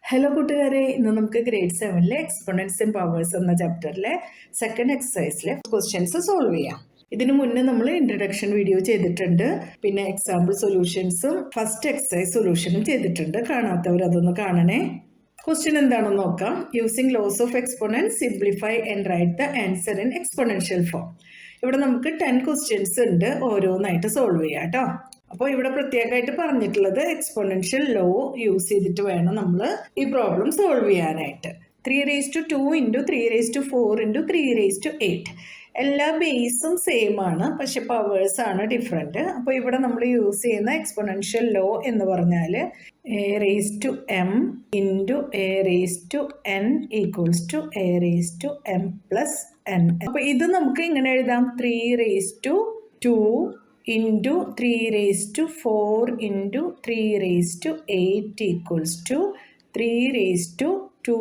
Hello കൂട്ടുകാരെ, ഇന്ന് നമുക്ക് ഗ്രേഡ് 7-ലെ എക്സ്പോണൻസ് ആൻഡ് പവേഴ്സ് എന്ന ചാപ്റ്ററിലെ സെക്കൻഡ് എക്സസൈസിലെ ക്വസ്റ്റ്യൻസ് സോൾവ് ചെയ്യാം. ഇതിനു മുന്നേ നമ്മൾ ഇൻട്രഡക്ഷൻ വീഡിയോ ചെയ്തിട്ടുണ്ട്, പിന്നെ എക്സാമ്പിൾ സൊല്യൂഷൻസും ഫസ്റ്റ് എക്സസൈസ് സൊല്യൂഷനും ചെയ്തിട്ടുണ്ട്. കാണാത്തവർ അതൊന്ന് കാണണേ. ക്വസ്റ്റ്യൻ എന്താണെന്ന് നോക്കാം. Using laws of exponents simplify and write the answer in exponential form. ഇവിടെ നമുക്ക് 10 ക്വസ്റ്റ്യൻസ് ഉണ്ട്, ഓരോന്നായിട്ട് സോൾവ് ചെയ്യാം കേട്ടോ. അപ്പോൾ ഇവിടെ പ്രത്യേകമായിട്ട് പറഞ്ഞിട്ടുള്ളത് എക്സ്പോണൻഷ്യൽ ലോ യൂസ് ചെയ്തിട്ട് വേണം നമ്മൾ ഈ പ്രോബ്ലം സോൾവ് ചെയ്യാനായിട്ട്. 3⁴ ഇൻറ്റു 3⁴ ഇൻറ്റു 3⁸. എല്ലാ ബേസും സെയിം ആണ്, പക്ഷെ പവേഴ്സ് ആണ് ഡിഫറെൻറ്റ്. അപ്പോൾ ഇവിടെ നമ്മൾ യൂസ് ചെയ്യുന്ന എക്സ്പോണൻഷ്യൽ ലോ എന്ന് പറഞ്ഞാൽ a⁻m into a⁻n equals to a⁻m plus n. അപ്പോൾ ഇത് നമുക്ക് ഇങ്ങനെ എഴുതാം: 3⁻2 into 3⁴ into 3⁸ equals to 3⁻2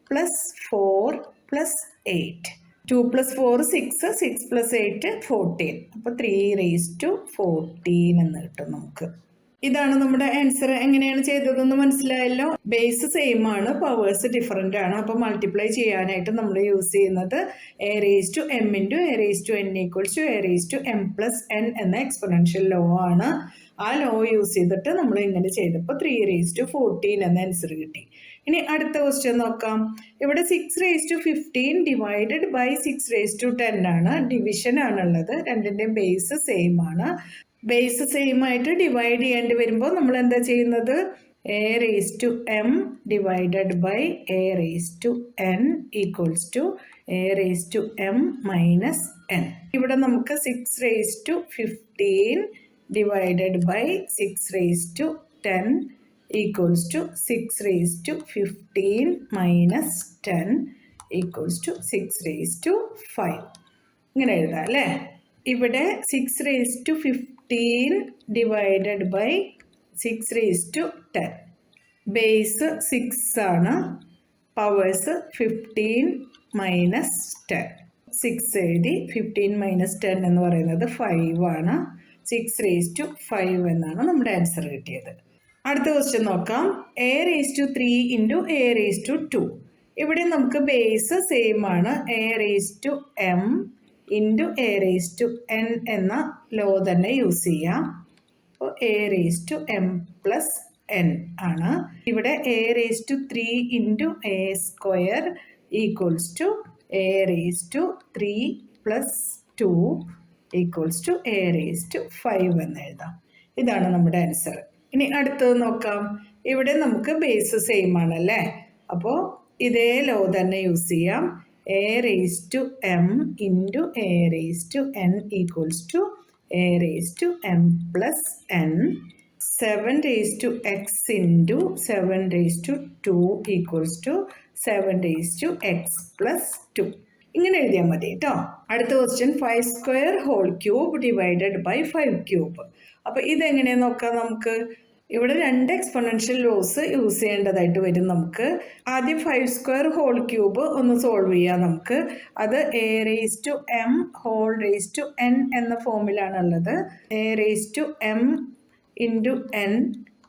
plus 4 plus 8. 2 plus 4 6, 6 plus 8 14. അപ്പോൾ 3⁴ എന്ന് കിട്ടും നമുക്ക്. ഇതാണ് നമ്മുടെ ആൻസർ. എങ്ങനെയാണ് ചെയ്തതെന്ന് മനസ്സിലായല്ലോ. ബേസ് സെയിം ആണ്, പവേഴ്സ് ഡിഫറെൻ്റ് ആണ്. അപ്പോൾ മൾട്ടിപ്ലൈ ചെയ്യാനായിട്ട് നമ്മൾ യൂസ് ചെയ്യുന്നത് a⁻m into a⁻n equals to a⁻m plus n എന്ന എക്സ്പോണൻഷ്യൽ ലോ ആണ്. ആ ലോ യൂസ് ചെയ്തിട്ട് നമ്മൾ ഇങ്ങനെ ചെയ്തപ്പോൾ 3⁴ എന്ന ആൻസർ കിട്ടി. ഇനി അടുത്ത ക്വസ്റ്റ്യൻ നോക്കാം. ഇവിടെ 6⁻15 ഡിവൈഡഡ് ബൈ 6⁻10 ആണ്. ഡിവിഷൻ ആണുള്ളത്. രണ്ടിൻ്റെയും ബേസ് സെയിം ആണ്. ബേസ് സെയിം ആയിട്ട് ഡിവൈഡ് ചെയ്യേണ്ടി വരുമ്പോൾ നമ്മൾ എന്താ ചെയ്യുന്നത്? a⁻m divided by a⁻n equals to a⁻m minus n. ഇവിടെ നമുക്ക് 6⁻15 divided by 6⁻10 equals to 6⁻15 minus 10 equals to 6⁵. ഇങ്ങനെ എഴുതാം അല്ലേ. ഇവിടെ 6⁻15 ഡിവൈഡഡ് ബൈ 6⁻10. ബേസ് 6 ആണ്, പവേഴ്സ് 15 മൈനസ് 10. 6 എഴുതി. 15 മൈനസ് 10 എന്ന് പറയുന്നത് 5 ആണ്. 6⁵ എന്നാണ് നമ്മുടെ ആൻസർ കിട്ടിയത്. അടുത്ത ക്വസ്റ്റ്യൻ നോക്കാം. a⁻3 into a⁻2. ഇവിടെ നമുക്ക് ബേസ് സെയിം ആണ്. a⁻m ഇൻറ്റു a⁻n എന്ന ലോ തന്നെ യൂസ് ചെയ്യാം. അപ്പോൾ a⁻m പ്ലസ് n ആണ്. ഇവിടെ a⁻3 into a² equals to a⁻3 plus 2 equals to a⁵ എന്ന് എഴുതാം. ഇതാണ് നമ്മുടെ ആൻസർ. ഇനി അടുത്തത് നോക്കാം. ഇവിടെ നമുക്ക് ബേസ് സെയിം ആണല്ലേ. അപ്പോൾ ഇതേ ലോ തന്നെ യൂസ് ചെയ്യാം. a⁻m into a⁻n equals to a⁻m plus n. 7x into 7⁻2 equals to 7x plus 2. ഇങ്ങനെ എഴുതിയാൽ മതി കേട്ടോ. അടുത്ത ക്വസ്റ്റ്യൻ 5² ഡിവൈഡഡ് ബൈ 5³. അപ്പോൾ ഇതെങ്ങനെയാണെന്ന് നോക്കാം നമുക്ക്. ഇവിടെ 2 എക്സ്പോണൻഷ്യൽ ലോസ് യൂസ് ചെയ്യേണ്ടതായിട്ട് വരും നമുക്ക്. ആദ്യം 5² ഒന്ന് സോൾവ് ചെയ്യാം നമുക്ക്. അത് a⁻m⁴n എന്ന ഫോമിലാണുള്ളത്. a⁻m into n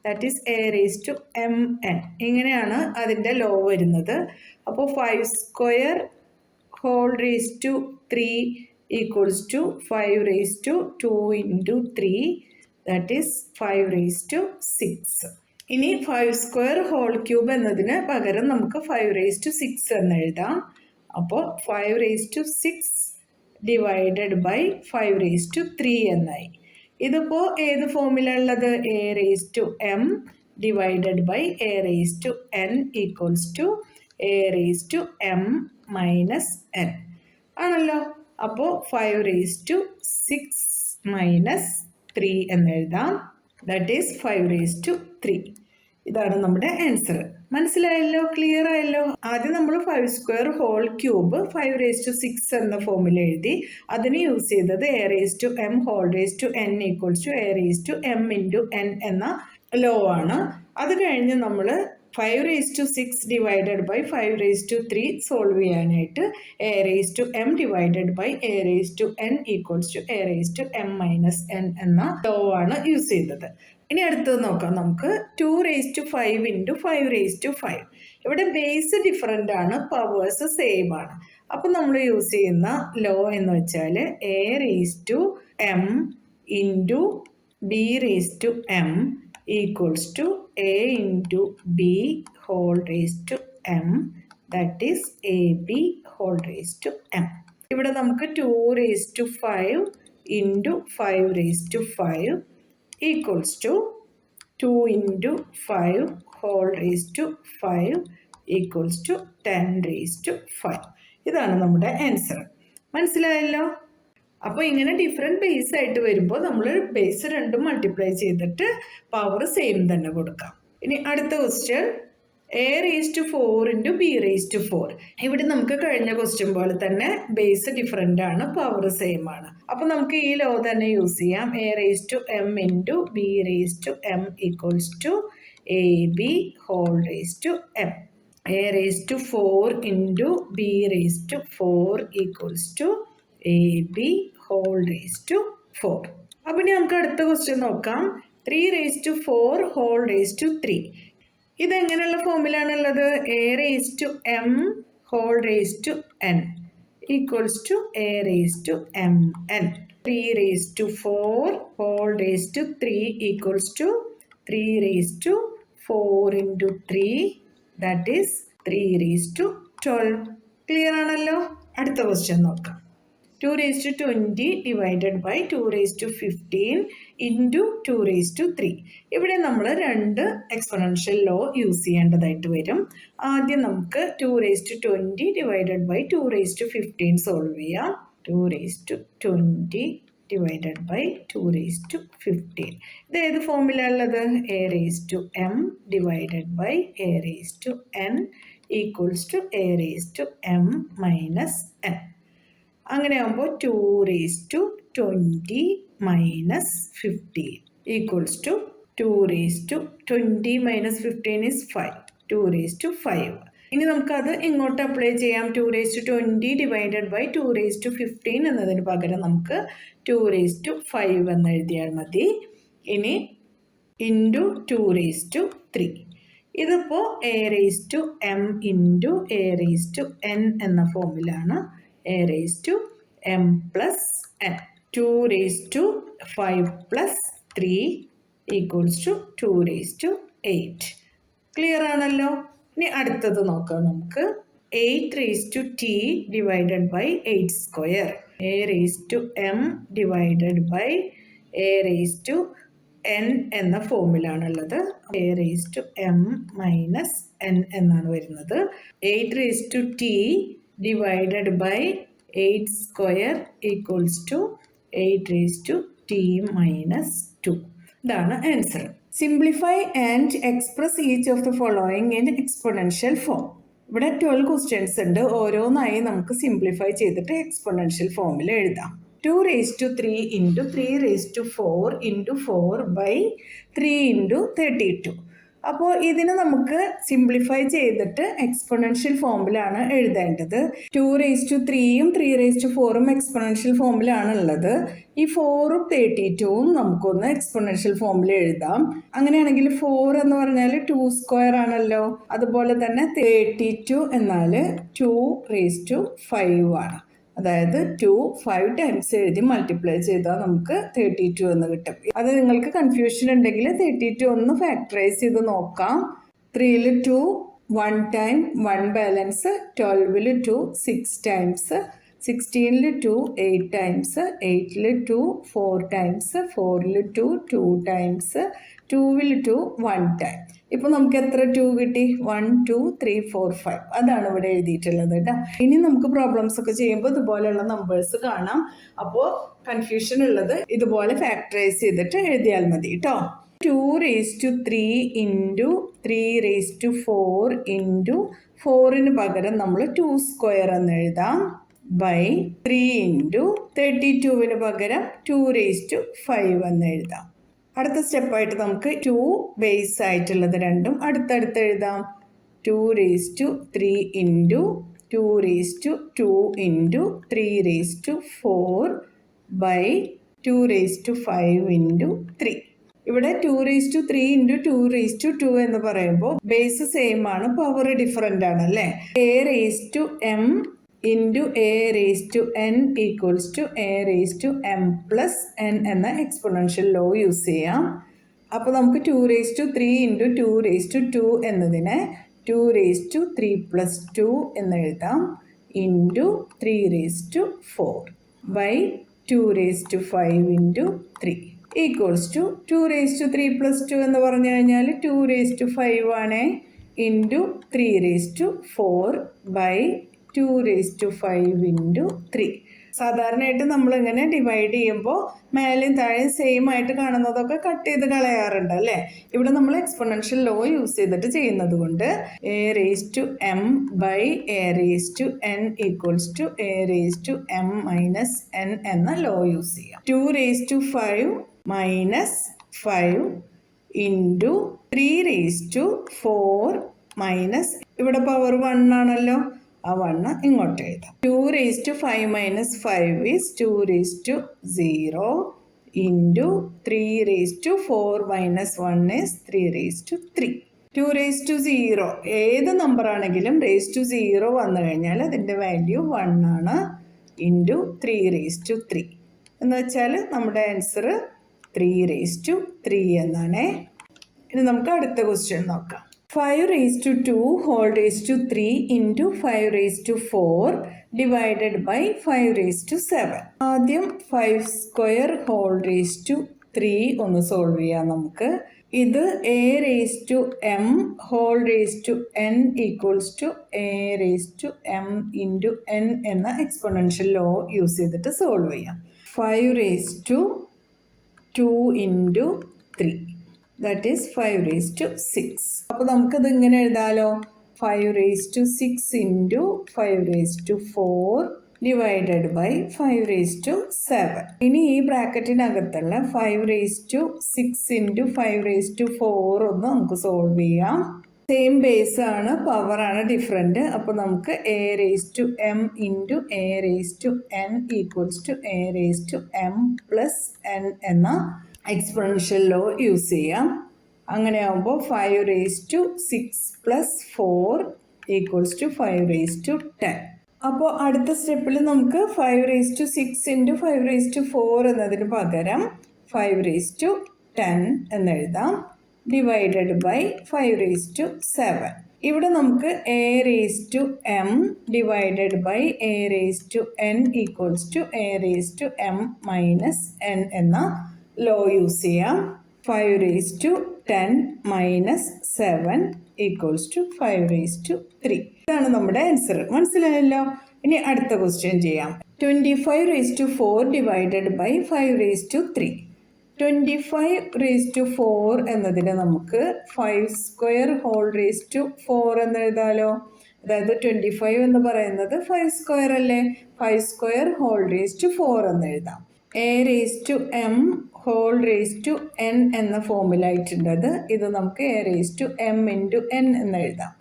that is a⁻mn. ഇങ്ങനെയാണ് അതിൻ്റെ ലോ വരുന്നത്. അപ്പോൾ 5² equals to 5⁻2 into 3 that is 5⁻6. ഇനി 5² എന്നതിന് പകരം നമുക്ക് 5⁻6 എന്ന് എഴുതാം. അപ്പോൾ 5⁻6 ഡിവൈഡഡ് ബൈ 5⁻3 എന്നായി. ഇതിപ്പോൾ ഏത് ഫോമിലുള്ളത്? a⁻m divided by a⁻n equals to a⁻m minus n ആണല്ലോ. അപ്പോൾ 5⁻6 മൈനസ് 3 എന്നെഴുതാം. That is 5⁻3. ഇതാണ് നമ്മുടെ ആൻസർ. മനസ്സിലായല്ലോ? ക്ലിയർ ആയല്ലോ? ആദ്യം നമ്മൾ 5² 5⁻6 എന്ന ഫോമിൽ എഴുതി. അതിന് യൂസ് ചെയ്തത് a⁻m⁴n equals to a⁻m into n എന്ന ലോ ആണ്. അത് കഴിഞ്ഞ് നമ്മൾ 5⁻6 ഡിവൈഡഡ് ബൈ 5⁻3 സോൾവ് ചെയ്യാനായിട്ട് a⁻m divided by a⁻n equals to a⁻m minus n എന്ന ലോ ആണ് യൂസ് ചെയ്തത്. ഇനി അടുത്തത് നോക്കാം നമുക്ക്. 2⁵ ഇൻറ്റു 5⁵5. ഇവിടെ ബേസ് ഡിഫറൻ്റ് ആണ്, പവേഴ്സ് സെയിം ആണ്. അപ്പം നമ്മൾ യൂസ് ചെയ്യുന്ന ലോ എന്ന് വെച്ചാൽ a⁻m into b⁻m equals to a into b m, that is ab⁻m. ഇവിടെ നമുക്ക് 2⁵5 into 5⁵5 equals to 2 into 5⁵5 equals to 10⁵5. ഇതാണ് നമ്മുടെ ആൻസർ. മനസ്സിലായല്ലോ? അപ്പോൾ ഇങ്ങനെ ഡിഫറെൻറ്റ് ബേസ് ആയിട്ട് വരുമ്പോൾ നമ്മൾ ബേസ് രണ്ടും മൾട്ടിപ്ലൈ ചെയ്തിട്ട് പവർ സെയിം തന്നെ കൊടുക്കാം. ഇനി അടുത്ത ക്വസ്റ്റ്യൻ a⁴ ഇൻറ്റു b⁴. ഇവിടെ നമുക്ക് കഴിഞ്ഞ ക്വസ്റ്റ്യൻ പോലെ തന്നെ ബേസ് ഡിഫറെൻ്റ് ആണ്, പവർ സെയിം ആണ്. അപ്പോൾ നമുക്ക് ഈ ലോ തന്നെ യൂസ് ചെയ്യാം. a⁻m into b⁻m equals to ab⁻m. a⁴ into b⁴ equals to ab⁴. അപ്പം ഇനി നമുക്ക് അടുത്ത ക്വസ്റ്റ്യൻ നോക്കാം. 3⁴3. ഇതെങ്ങനെയുള്ള ഫോമിലാണുള്ളത്? a⁻m⁴n equals to a⁻mn. 3⁴3 equals to 3⁴ into 3, that is 3⁴12. Clear ആണല്ലോ? അടുത്ത ക്വസ്റ്റ്യൻ നോക്കാം. 2⁻20 ഡിവൈഡഡ് ബൈ 2⁻15 ഇൻറ്റു 2⁻3. ഇവിടെ നമ്മൾ രണ്ട് എക്സ്പൊണൻഷ്യൽ ലോ യൂസ് ചെയ്യേണ്ടതായിട്ട് വരും. ആദ്യം നമുക്ക് 2⁻20 ഡിവൈഡഡ് ബൈ 2⁻15 സോൾവ് ചെയ്യാം. 2⁻20 ഡിവൈഡഡ് ബൈ 2⁻15. ഇത് ഏത് ഫോമിലാണുള്ളത്? a⁻m divided by a⁻n equals to a⁻m minus n. അങ്ങനെ ആകുമ്പോൾ 2⁻20 minus 15 equals to 2⁻20 minus 15 is 5. 2⁵5. ഇനി നമുക്കത് ഇങ്ങോട്ട് അപ്ലൈ ചെയ്യാം. 2⁻20 ഡിവൈഡഡ് ബൈ 2⁻15 എന്നതിന് പകരം നമുക്ക് 2⁵5 എന്ന് എഴുതിയാൽ മതി. ഇനി ഇൻറ്റു 2⁻3. ഇതിപ്പോൾ a⁻m ഇൻറ്റു a⁻n എന്ന ഫോമിലാണ്. a⁻m plus n. 2⁵5 plus 3 equals to 2⁸8. Clear ആണല്ലോ? ഇനി അടുത്തത് നോക്കാം നമുക്ക്. 8⁻t divided by 8². a⁻m divided by a⁻n എന്ന ഫോമിലാണുള്ളത്. a⁻m മൈനസ് n എന്നാണ് വരുന്നത്. 8⁻t divided by 8² equals to 8⁻t minus 2. ഇതാണ് answer. Simplify and express each of the following in exponential form. ഇവിടെ 12 ക്വസ്റ്റ്യൻസ് ഉണ്ട്. ഓരോന്നായി നമുക്ക് സിംപ്ലിഫൈ ചെയ്തിട്ട് എക്സ്പൊണൻഷ്യൽ ഫോമിൽ എഴുതാം. 2⁻3 ഇൻറ്റു 3⁴ ഇൻറ്റു 4/3 ഇൻറ്റു 32. അപ്പോൾ ഇതിന് നമുക്ക് സിംപ്ലിഫൈ ചെയ്തിട്ട് എക്സ്പൊണൻഷ്യൽ ഫോമിലാണ് എഴുതേണ്ടത്. 2⁻3യും 3⁴ എക്സ്പൊണൻഷ്യൽ ഫോമിലാണ് ഉള്ളത്. ഈ 4ഉം 32ഉം നമുക്കൊന്ന് എക്സ്പൊണൻഷ്യൽ ഫോമിൽ എഴുതാം. അങ്ങനെയാണെങ്കിൽ 4 എന്ന് പറഞ്ഞാൽ 2² ആണല്ലോ. അതുപോലെ തന്നെ 32 എന്നാൽ 2⁵5 ആണ്. അതായത് 2 5 ടൈംസ് എഴുതി മൾട്ടിപ്ലൈ ചെയ്താൽ നമുക്ക് 32 എന്ന് കിട്ടും. അത് നിങ്ങൾക്ക് കൺഫ്യൂഷൻ ഉണ്ടെങ്കിൽ 32 ഒന്ന് ഫാക്ടറൈസ് ചെയ്ത് നോക്കാം. 3ൽ 2 1 ടൈം 1 ബാലൻസ്, 12ൽ 2 6 ടൈംസ്, 16ൽ 2 8 ടൈംസ്, 8ൽ 2 4 ടൈംസ്, 4ൽ 2 2 ടൈംസ്, 2ൽ 2 1 ടൈം. ഇപ്പോൾ നമുക്ക് എത്ര 2 കിട്ടി? 1 2 3 4 5. അതാണ് ഇവിടെ എഴുതിയിട്ടുള്ളത് കേട്ടോ. ഇനി നമുക്ക് പ്രോബ്ലംസ് ഒക്കെ ചെയ്യുമ്പോൾ ഇതുപോലെയുള്ള നമ്പേഴ്സ് കാണാം. അപ്പോൾ കൺഫ്യൂഷൻ ഉള്ളത് ഇതുപോലെ ഫാക്ടറൈസ് ചെയ്തിട്ട് എഴുതിയാൽ മതി കേട്ടോ. 2⁻3 ഇൻറ്റു 3⁴ ഇൻറ്റു 4ന് പകരം നമ്മൾ 2² എന്ന് എഴുതാം. ബൈ 3 ഇൻറ്റു 32ന് പകരം 2⁵5 എന്ന് എഴുതാം. അടുത്ത സ്റ്റെപ്പായിട്ട് നമുക്ക് 2 ബേസ് ആയിട്ടുള്ളത് രണ്ടും അടുത്തടുത്ത് എഴുതാം. 2⁻3 ഇൻറ്റു 2⁻2 ഇൻറ്റു 3⁴ ബൈ 2⁵5 ഇൻറ്റു 3. ഇവിടെ 2�3 ഇൻറ്റു 2�2 എന്ന് പറയുമ്പോൾ ബേസ് സെയിം ആണ്, പവർ ഡിഫറെൻ്റ് ആണ് അല്ലേ. a⁻m into a⁻n equals to a⁻m+n എന്ന എക്സ്പൊണൻഷ്യൽ ലോ യൂസ് ചെയ്യാം. അപ്പോൾ നമുക്ക് 2�3 ഇൻറ്റു 2�2 എന്നതിനെ 2�3+2 എന്ന് എഴുതാം into 3⁴ by 2⁵ into 3 equals to 2�3+2 എന്ന് പറഞ്ഞു കഴിഞ്ഞാൽ 2⁵ ആണ് ഇൻറ്റു 3⁴ ബൈ 2⁵ ഇൻറ്റു 3. സാധാരണയായിട്ട് നമ്മളിങ്ങനെ ഡിവൈഡ് ചെയ്യുമ്പോൾ മേലെയും താഴെയും സെയിം ആയിട്ട് കാണുന്നതൊക്കെ കട്ട് ചെയ്ത് കളയാറുണ്ട് അല്ലേ. ഇവിടെ നമ്മൾ എക്സ്പൊണൻഷ്യൽ ലോ യൂസ് ചെയ്തിട്ട് ചെയ്യുന്നത് കൊണ്ട് a⁻m by a⁻n equals to a⁻m-n എന്ന ലോ യൂസ് ചെയ്യാം. 2⁵ മൈനസ് 5 ഇൻറ്റു 3⁴ മൈനസ് ഇവിടെ പവർ 1 ആണല്ലോ, ആ 1 ഇങ്ങോട്ട് എഴുതാം. 2⁵ - 5 ഈസ് 2�0 ഇൻറ്റു 3⁴ മൈനസ് 1 ഈസ് 3�3. 2�0 ഏത് നമ്പർ ആണെങ്കിലും ⁻0 വന്നു കഴിഞ്ഞാൽ അതിൻ്റെ വാല്യൂ 1 ആണ് ഇൻറ്റു 3�3 എന്ന് വെച്ചാൽ നമ്മുടെ ആൻസർ 3�3 എന്നാണ്. ഇനി നമുക്ക് അടുത്ത ക്വസ്റ്റ്യൻ നോക്കാം. 5⁻2 3 ഇൻറ്റു 5⁴ ഡിവൈഡഡ് ബൈ 5�7. ആദ്യം 5² 3 ഒന്ന് സോൾവ് ചെയ്യാം നമുക്ക്. ഇത് a⁻m⁴n equals to a⁻m into n എന്ന എക്സ്പൊണൻഷ്യൽ ലോ യൂസ് ചെയ്തിട്ട് സോൾവ് ചെയ്യാം. 5⁻2 ഇൻറ്റു 3 ദാറ്റ് ഈസ് 5�6. അപ്പോൾ നമുക്കത് ഇങ്ങനെ എഴുതാലോ, 5�6 ഇൻറ്റു 5⁴ ഡിവൈഡഡ് ബൈ 5�7. ഇനി ഈ ബ്രാക്കറ്റിനകത്തുള്ള 5�6 ഇൻറ്റു 5⁴ ഒന്ന് നമുക്ക് സോൾവ് ചെയ്യാം. സെയിം ബേസ് ആണ്, പവറാണ് ഡിഫറെൻറ്റ്. അപ്പോൾ നമുക്ക് a⁻m into a⁻n equals to a⁻m+n എന്ന എക്സ്പൊണൻഷ്യൽ ലോ യൂസ് ചെയ്യാം. അങ്ങനെ ആകുമ്പോൾ 5�6+4 ഈക്വൽസ് ടു 5⁻10. അപ്പോൾ അടുത്ത സ്റ്റെപ്പിൽ നമുക്ക് 5�6 ഇൻറ്റു 5⁴ എന്നതിന് പകരം 5�10 എന്നെഴുതാം ഡിവൈഡഡ് ബൈ 5�7. ഇവിടെ നമുക്ക് a⁻m divided by a⁻n equals to a⁻m-n എന്ന ലോ യൂസ് ചെയ്യാം. 5�10 മൈനസ് 7 ഈക്വൽസ് ടു 5�3. ഇതാണ് നമ്മുടെ ആൻസർ. മനസ്സിലായല്ലോ. ഇനി അടുത്ത ക്വസ്റ്റ്യൻ ചെയ്യാം. 25⁴ ഡിവൈഡഡ് ബൈ 5�3. 25⁴ എന്നതിന് നമുക്ക് 5² എന്ന് എഴുതാലോ. അതായത് 25 എന്ന് പറയുന്നത് 5² അല്ലേ, 5² എന്ന് എഴുതാം. a⁻m⁴n എന്ന ഫോമിലായിട്ടുണ്ടത്. ഇത് നമുക്ക് a⁻m ഇൻറ്റു n എന്ന് എഴുതാം.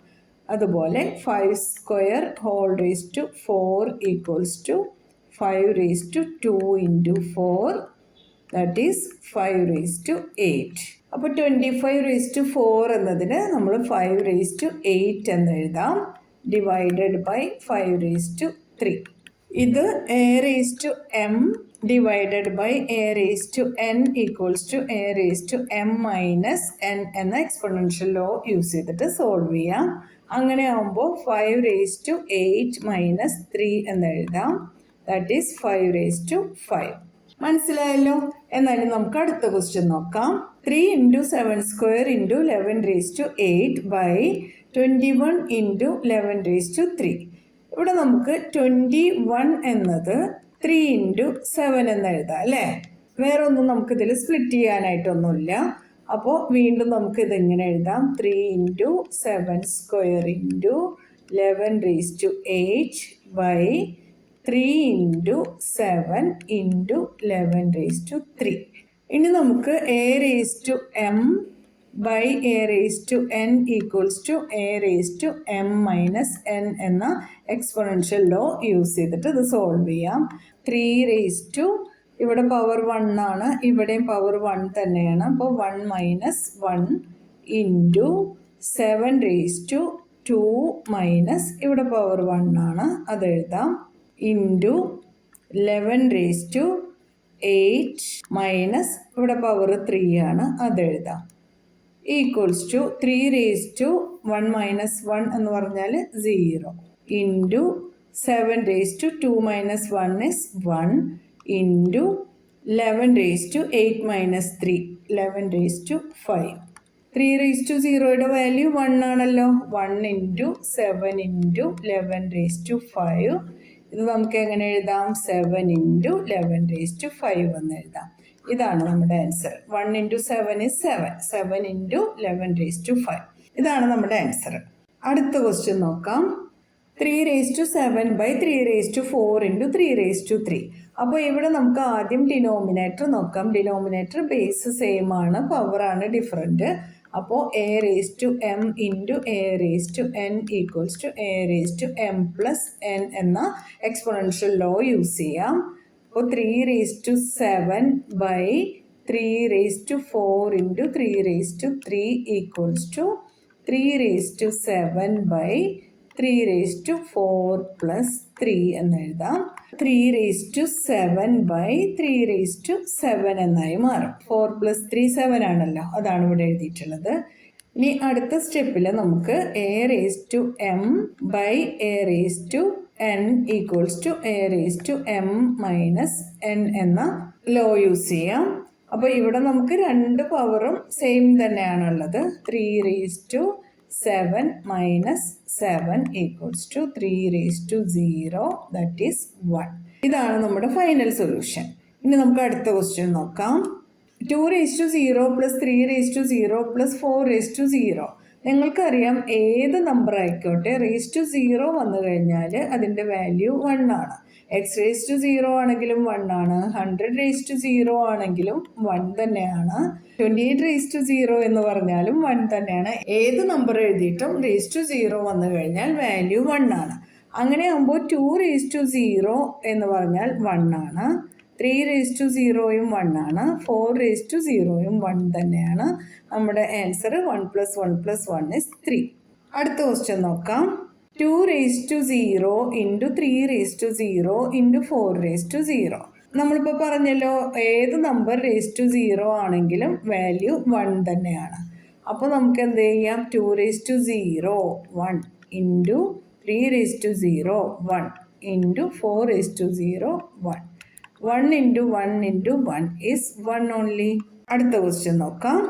അതുപോലെ 5² equals to 5⁴ into 4 that is 5⁸. അപ്പോൾ 25⁴ എന്നതിന് നമ്മൾ 5⁸ എന്ന് എഴുതാം ഡിവൈഡഡ് ബൈ 5�3. ഇത് a⁻m divided by a⁻n equals to a⁻m-n എന്ന എക്സ്പൊണൻഷ്യൽ ലോ യൂസ് ചെയ്തിട്ട് സോൾവ് ചെയ്യാം. അങ്ങനെ ആകുമ്പോൾ 5⁸ - 3 എന്ന് എഴുതാം ദാറ്റ് ഈസ് 5⁵. മനസ്സിലായല്ലോ. എന്നാലും നമുക്ക് അടുത്ത ക്വസ്റ്റ്യൻ നോക്കാം. 3 ഇൻറ്റു 7² ഇൻറ്റു 11⁸ ബൈ 21 ഇൻറ്റു 11⁵. ഇവിടെ നമുക്ക് 21 എന്നത് 3 ഇൻറ്റു 7 എന്ന് എഴുതാം അല്ലേ. വേറെ ഒന്നും നമുക്കിതിൽ സ്പ്ലിറ്റ് ചെയ്യാനായിട്ടൊന്നുമില്ല. അപ്പോൾ വീണ്ടും നമുക്കിതെങ്ങനെ എഴുതാം, 3 into 7² into 11⁸ by 3 into 7 into 11⁵. ഇനി നമുക്ക് a⁻m by a⁻n equals to a⁻m-n എന്ന എക്സ്പൊണൻഷ്യൽ ലോ യൂസ് ചെയ്തിട്ട് ഇത് സോൾവ് ചെയ്യാം. 3 ഇവിടെ പവർ 1 ആണ്, ഇവിടെയും പവർ 1 തന്നെയാണ്. അപ്പോൾ 1 minus 1 into 7 raise to 2 minus ഇവിടെ പവർ 1 ആണ്, അതെഴുതാം, ഇൻറ്റു 11 റേസ് ടു 8 മൈനസ് ഇവിടെ പവർ 3 ആണ്, അതെഴുതാം, equals to 3 raise to 1 minus 1 എന്ന് പറഞ്ഞാൽ 0 into 7 raise to 2 minus 1 is 1 into 11 raise to 8 minus 3 11 raise to 5. 3 raise to 0യുടെ വാല്യൂ 1 ആണല്ലോ. 1 ഇൻറ്റു 7 ഇൻറ്റു 11 റേസ് ടു 5. ഇത് നമുക്ക് എങ്ങനെ എഴുതാം? 7 ഇൻറ്റു 11 റേസ് ടു 5 എന്ന് എഴുതാം. ഇതാണ് നമ്മുടെ answer. 1 into 7 is 7. 7 into 11 raise to 5. ഇതാണ് നമ്മുടെ ആൻസർ. അടുത്ത ക്വസ്റ്റ്യൻ നോക്കാം. 3 raise to 7 by 3 raise to 4 into 3 raise to 3. അപ്പോൾ ഇവിടെ നമുക്ക് ആദ്യം ഡിനോമിനേറ്റർ നോക്കാം. ഡിനോമിനേറ്റർ ബേസ് സെയിം ആണ്, പവറാണ് ഡിഫറൻറ്റ്. അപ്പോൾ a raise to m into a raise to n equals to a raise to m plus n എന്ന എക്സ്പോണൻഷ്യൽ ലോ യൂസ് ചെയ്യാം. അപ്പോൾ 3 raise to 7 by 3 raise to 4 into 3 raise to 3 equals to 3 raise to 7 by 3 raise to 4 plus 3 എന്ന് എഴുതാം. 3 raise to 7 by 3 raise to 7 എന്നായി മാറും. 4 plus 3 7 ആണല്ലോ, അതാണ് ഇവിടെ എഴുതിയിട്ടുള്ളത്. ഇനി അടുത്ത സ്റ്റെപ്പിൽ നമുക്ക് a raise to m by a raise to n equals to a raise to m minus n എന്ന ലോ യൂസ് ചെയ്യാം. അപ്പോൾ ഇവിടെ നമുക്ക് രണ്ട് പവറും സെയിം തന്നെയാണുള്ളത്. 3 raise to 7 minus 7 equals to 3 raise to 0 that is 1. ഇതാണ് നമ്മുടെ ഫൈനൽ സൊല്യൂഷൻ. ഇനി നമുക്ക് അടുത്ത ക്വസ്റ്റ്യൻ നോക്കാം. 2 raise to 0 plus 3 raise to 0 plus 4 raise to 0. നിങ്ങൾക്കറിയാം ഏത് നമ്പർ ആയിക്കോട്ടെ റേസ് ടു 0 വന്നു കഴിഞ്ഞാൽ അതിൻ്റെ വാല്യൂ 1 ആണ്. എക്സ് റേസ് ടു 0 ആണെങ്കിലും 1 ആണ്, 100 റേസ് ടു 0 ആണെങ്കിലും 1 തന്നെയാണ്, 28 റേസ് ടു 0 എന്ന് പറഞ്ഞാലും 1 തന്നെയാണ്. ഏത് നമ്പർ എഴുതിയിട്ടും റേസ് ടു 0 വന്നു കഴിഞ്ഞാൽ വാല്യൂ 1 ആണ്. അങ്ങനെ ആകുമ്പോൾ 2 റേസ് ടു 0 എന്ന് പറഞ്ഞാൽ 1 ആണ്, 3 റേസ് ടു 0യും 1 ആണ്, 4 റേസ് ടു 0യും 1 തന്നെയാണ്. നമ്മുടെ ആൻസർ 1 പ്ലസ് 1 പ്ലസ് 1 ഇസ് 3. അടുത്ത ക്വസ്റ്റ്യൻ നോക്കാം. 2 raise to 0 into 3 raise to 0 into 4 raise to 0. നമ്മളിപ്പോൾ പറഞ്ഞല്ലോ ഏത് നമ്പർ റേസ് ടു 0 ആണെങ്കിലും വാല്യൂ 1 തന്നെയാണ്. അപ്പോൾ നമുക്ക് എന്ത് ചെയ്യാം? 2 raise to 0 1 into 3 raise to 0 1 into 4 raise to 0 1. 1 into 1 into 1 is 1 only. അടുത്ത ക്വസ്റ്റ്യൻ നോക്കാം.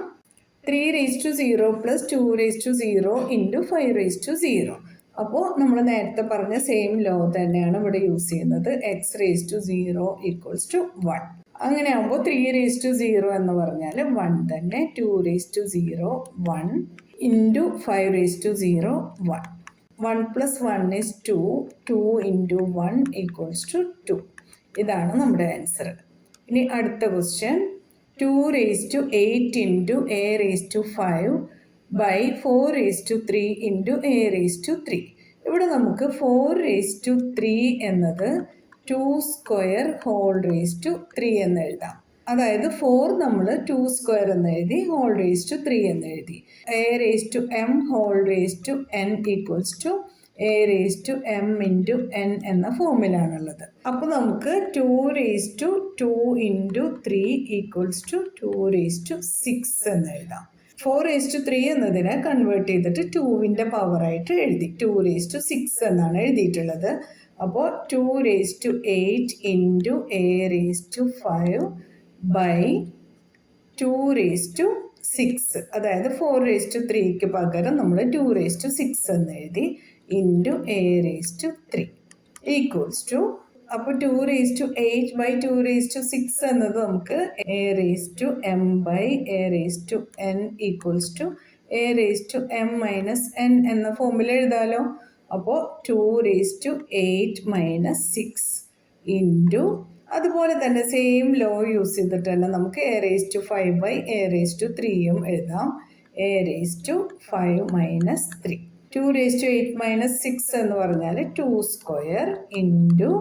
3 raise to 0 plus 2 raise to 0 into 5 raise to 0. അപ്പോൾ നമ്മൾ നേരത്തെ പറഞ്ഞ സെയിം ലോ തന്നെയാണ് ഇവിടെ യൂസ് ചെയ്യുന്നത്. X raise to 0 equals to 1. അങ്ങനെ ആകുമ്പോൾ 3 റേസ് ടു 0 എന്ന് പറഞ്ഞാൽ 1 തന്നെ. 2 raise to 0 1 into 5 raise to 0 1. 1 plus 1 is 2. 2 into 1 equals to 2. ഇതാണ് നമ്മുടെ ആൻസർ. ഇനി അടുത്ത question. 2 raise to 8 into a raise to 5 by 4 raise to 3 into a raise to 3. ഇവിടെ നമുക്ക് 4 റേസ് ടു 3 എന്നത് 2 സ്ക്വയർ ഹോൾ റേസ് ടു 3 എന്ന് എഴുതാം. അതായത് 4 നമ്മൾ 2 സ്ക്വയർ എന്ന് എഴുതി, ഹോൾ റേസ് ടു 3 എന്ന് എഴുതി. A raise to m whole raise to n equals to a raise to m into n എന്ന ഫോമിലാണുള്ളത്. അപ്പോൾ നമുക്ക് 2 raise to 2 into 3 equals to 2 raise to 6 എന്ന് എഴുതാം. 4 റേസ് ടു 3 എന്നതിനെ കൺവേർട്ട് ചെയ്തിട്ട് 2വിൻ്റെ പവറായിട്ട് എഴുതി 2 റേസ് ടു 6 എന്നാണ് എഴുതിയിട്ടുള്ളത്. അപ്പോൾ 2 raise to 8 into a raise to 5 by 2 raise to 6, അതായത് 4 റേസ് ടു 3ക്ക് പകരം നമ്മൾ 2 റേസ് ടു 6 എന്ന് എഴുതി into a raise to 3 equals to, അപ്പോൾ 2 raise to 8 by 2 raise to 6 എന്നത് നമുക്ക് a raise to m by a raise to n equals to a raise to m minus n എന്ന ഫോമിൽ എഴുതാമല്ലോ. അപ്പോൾ 2 റേസ് ടു 8 മൈനസ് 6 ഇൻറ്റു, അതുപോലെ തന്നെ same law use ചെയ്തിട്ട് തന്നെ നമുക്ക് a raise to 5 by a raise to 3യും എഴുതാം. A raise to 5 minus 3. 2 raise to 8 minus 6 എന്ന് പറഞ്ഞാൽ 2 square into